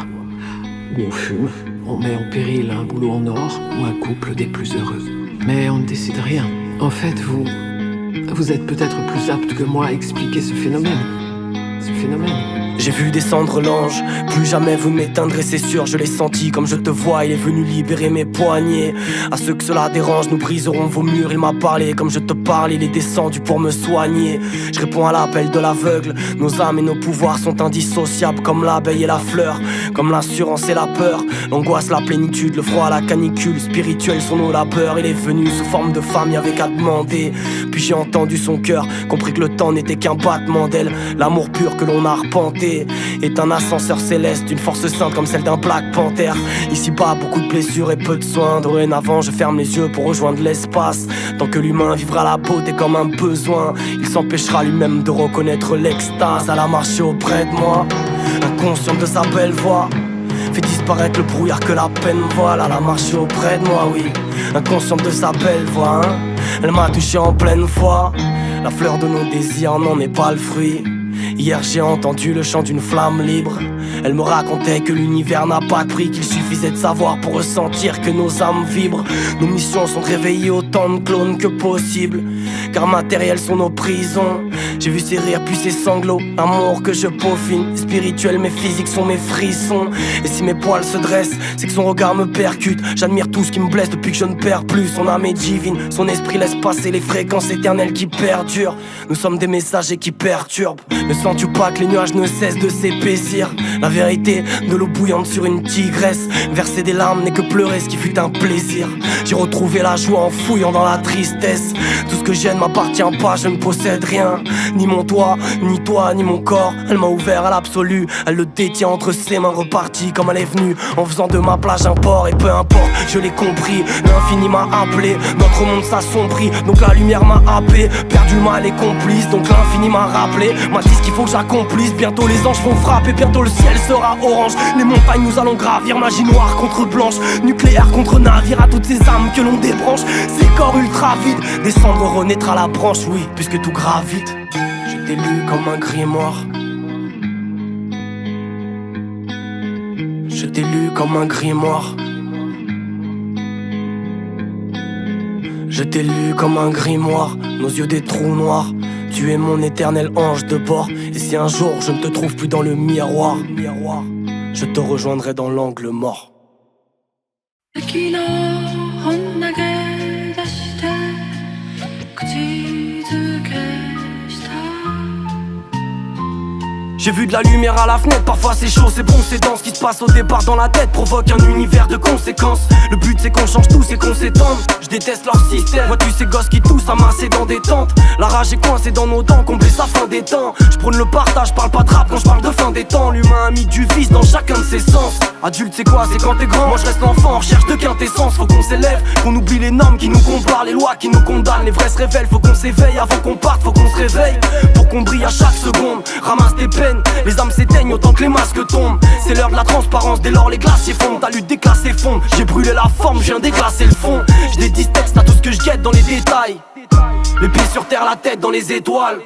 Speaker 7: ou on fume, on met en péril un boulot en or, ou un couple des plus heureux. Mais on ne décide rien. En fait, vous êtes peut-être plus apte que moi à expliquer ce phénomène.
Speaker 2: J'ai vu descendre l'ange, plus jamais vous ne m'éteindrez, c'est sûr, je l'ai senti comme je te vois, il est venu libérer mes poignets. À ceux que cela dérange, nous briserons vos murs, il m'a parlé comme je te parle, il est descendu pour me soigner. Je réponds à l'appel de l'aveugle, nos âmes et nos pouvoirs sont indissociables comme l'abeille et la fleur, comme l'assurance et la peur, l'angoisse, la plénitude, le froid, la canicule, spirituels sont nos labeurs. Il est venu sous forme de femme, y'avait qu'à demander. Puis j'ai entendu son cœur, compris que le temps n'était qu'un battement d'aile, l'amour pur que l'on a arpenté est un ascenseur céleste, une force sainte comme celle d'un Black Panther. Ici-bas, beaucoup de blessures et peu de soins. Dorénavant, je ferme les yeux pour rejoindre l'espace. Tant que l'humain vivra la beauté comme un besoin, il s'empêchera lui-même de reconnaître l'extase. À la marcher auprès de moi, inconscient de sa belle voix, fait disparaître le brouillard que la peine voile. À la marcher auprès de moi, oui, inconscient de sa belle voix, hein. Elle m'a touché en pleine foi. La fleur de nos désirs n'en est pas le fruit. Hier j'ai entendu le chant d'une flamme libre. Elle me racontait que l'univers n'a pas de prix, qu'il suffisait de savoir pour ressentir que nos âmes vibrent. Nos missions sont de réveiller autant de clones que possible, car matériels sont nos prisons. J'ai vu ses rires puis ses sanglots, amour que je peaufine. Spirituel, mes physiques sont mes frissons. Et si mes poils se dressent, c'est que son regard me percute. J'admire tout ce qui me blesse depuis que je ne perds plus. Son âme est divine, son esprit laisse passer les fréquences éternelles qui perdurent. Nous sommes des messagers qui perturbent. Ne sens-tu pas que les nuages ne cessent de s'épaissir? La vérité de l'eau bouillante sur une tigresse. Verser des larmes n'est que pleurer ce qui fut un plaisir. J'ai retrouvé la joie en fouillant dans la tristesse. Tout ce que j'ai ne m'appartient pas, je ne possède rien. Ni mon toit, ni toi, ni mon corps. Elle m'a ouvert à l'absolu, elle le détient entre ses mains, repartie comme elle est venue, en faisant de ma plage un port. Et peu importe, je l'ai compris, l'infini m'a appelé, notre monde s'assombrit, donc la lumière m'a happé. Perdu le mal et complice, donc l'infini m'a rappelé, m'a dit ce qu'il faut que j'accomplisse. Bientôt les anges vont frapper, bientôt le ciel sera orange. Les montagnes nous allons gravir, magie noire contre blanche, nucléaire contre navire. À toutes ces âmes que l'on débranche, ces corps ultra vides, descendre renaître à la branche, oui, puisque tout gravite. Je t'ai lu comme un grimoire. Je t'ai lu comme un grimoire. Je t'ai lu comme un grimoire, nos yeux des trous noirs. Tu es mon éternel ange de bord. Et si un jour je ne te trouve plus dans le miroir, je te rejoindrai dans l'angle mort. J'ai vu de la lumière à la fenêtre, parfois c'est chaud, c'est bon, c'est dense. Ce qui se passe au départ dans la tête provoque un univers de conséquences. Le but c'est qu'on change tout, c'est qu'on s'étende. Je déteste leur système, vois-tu ces gosses qui toussent amassés dans des tentes. La rage est coincée dans nos dents, combler sa fin des temps. Je prône le partage, parle pas de rap quand je parle de fin des temps. L'humain a mis du vice dans chacun de ses sens. Adulte c'est quoi, c'est quand t'es grand. Moi je reste enfant, en recherche de quintessence. Faut qu'on s'élève, qu'on oublie les normes qui nous comparent, les lois qui nous condamnent. Les vrais se révèlent, faut qu'on s'éveille avant qu'on parte, faut qu'on se réveille. Pour qu'on brille à chaque seconde, ramasse tes peines. Les âmes s'éteignent autant que les masques tombent. C'est l'heure de la transparence, dès lors les glaciers fondent. Ta lutte déclassée fond, j'ai brûlé la forme, je viens déglacer le fond. J'ai des distextes à tout ce que je guette dans les détails. Les pieds sur terre, la tête dans les étoiles.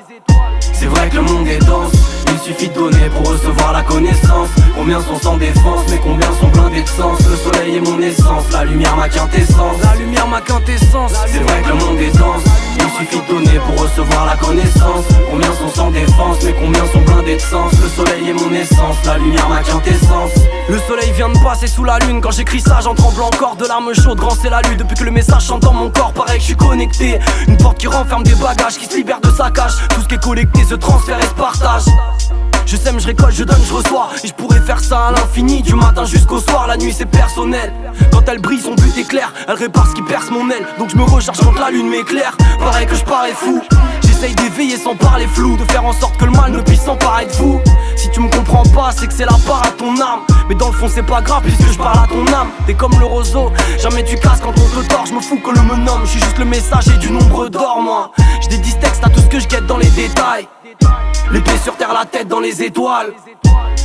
Speaker 2: C'est vrai que le monde est dense, il suffit de donner pour recevoir la connaissance. Combien sont sans défense, mais combien sont blindés de sens. Le soleil est mon essence, la lumière ma quintessence. La lumière ma quintessence. C'est vrai que le monde est dense, il suffit de donner pour recevoir la connaissance. Combien sont sans défense, mais combien sont blindés de sens. Le soleil est mon essence, la lumière ma quintessence. Le soleil vient de passer sous la lune, quand j'écris ça j'en tremble encore. De larmes chaudes, grand c'est la lutte. Depuis que le message chante dans mon corps, pareil que je suis connecté. Une porte qui renferme des bagages, qui se libère de sa cage. Tout ce qui est collecté se transfère et se partage. Je sème, je récolte, je donne, je reçois. Et je pourrais faire ça à l'infini, du matin jusqu'au soir. La nuit c'est personnel, quand elle brille son but est clair. Elle répare ce qui perce mon aile, donc je me recharge quand la lune m'éclaire. Pareil que je parais fou, j'essaye d'éveiller sans parler flou. De faire en sorte que le mal ne puisse s'emparer de vous. Si tu me comprends pas, c'est que c'est la part à ton âme. Mais dans le fond c'est pas grave puisque je parle à ton âme. T'es comme le roseau, jamais tu casses quand on te tord. Je me fous que l'on me nomme, je suis juste le messager du nombre d'or moi. J'ai des distextes à tout ce que je guette dans les détails. Les pieds sur terre, la tête dans les étoiles.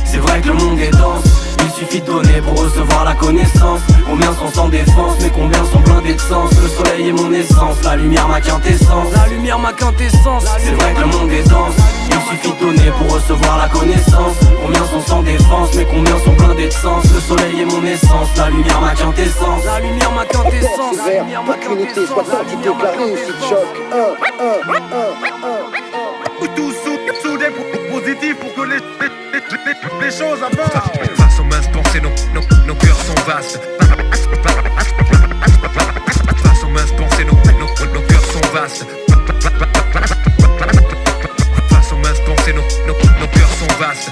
Speaker 2: C'est vrai que le monde est dense, il suffit de donner pour recevoir la connaissance. Combien sont sans défense, mais combien sont blindés de sens. Le soleil est mon essence, la lumière ma quintessence. La lumière ma quintessence, c'est vrai que le monde est dense. Il suffit de donner pour recevoir la connaissance. Combien sont sans défense, mais combien sont blindés de sens. Le soleil est mon essence, la lumière ma quintessence. La lumière ma quintessence, la lumière ma quintessence.
Speaker 6: Tous soudés positifs pour que les choses avancent. Face aux minces pensées, nos cœurs sont vastes. Face aux minces pensées, nos cœurs sont vastes. Face aux minces pensées, nos cœurs sont vastes.